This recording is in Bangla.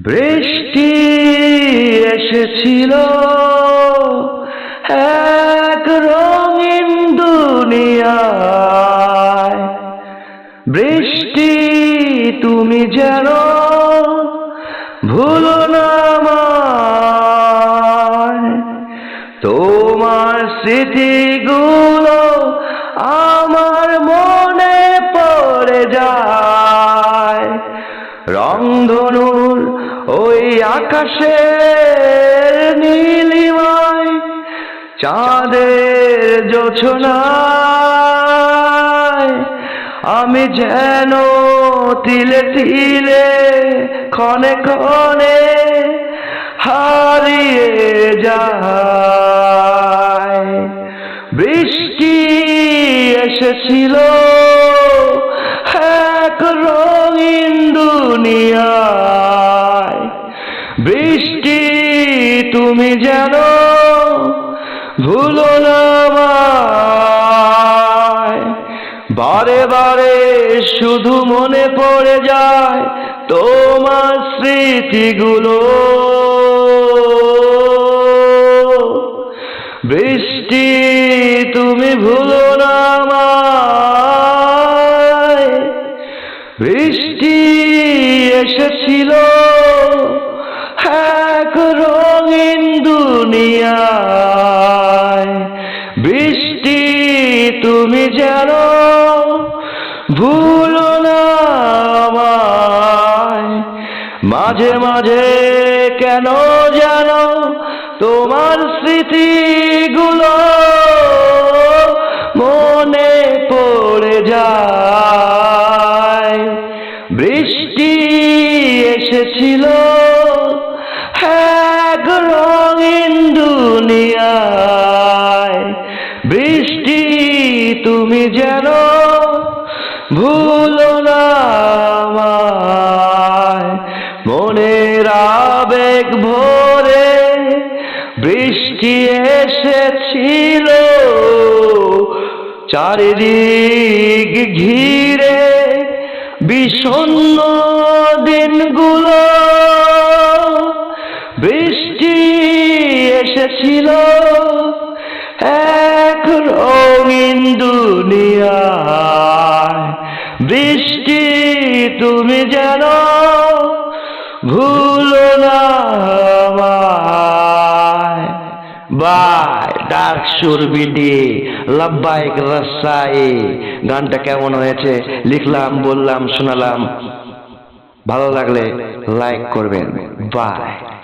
বৃষ্টি এসেছিল এক রঙিন দুনিয়ায়। বৃষ্টি তুমি যেন ভুলো না আমায়। তোমার স্মৃতিগুলো আমার মনে পড়ে যায়। রংধনুর ওই আকাশের নীলিমায়, চাঁদের জোছনায় আমি যেন তিলে তিলে ক্ষণে ক্ষণে হারিয়ে যাই। বৃষ্টি এসেছিল এক রঙিন দুনিয়ায়। বৃষ্টি তুমি যেন ভুলো না আমায়। বারে বারে শুধু মনে পড়ে যায় তোমার স্মৃতিগুলো। বৃষ্টি তুমি ভুলো না আমায়। বৃষ্টি এসেছিল এক রঙিন দুনিয়ায়। বৃষ্টি তুমি যেন ভুলো না আমায়। মাঝে মাঝে কেন যেন তোমার স্মৃতিগুলো মনে পড়ে যায়। বৃষ্টি এসেছিল এক রঙিন দুনিয়ায়। বৃষ্টি তুমি যেন ভুলো না আমায়। মনের আবেগ ভরে বৃষ্টি এসেছিল, চারিদিক ঘিরে বিষণ্ণ দিনগুলো। বৃষ্টি এসেছিল এক রঙিন দুনিয়ায়। বৃষ্টি তুমি যেন ভুলো না আমায়। বাই ডার্ক সুর বিডি লাব্বাইক রাসাই। গানটা কেমন হয়েছে লিখলাম, বললাম, শোনালাম। ভালো লাগলে লাইক করবেন। বাই।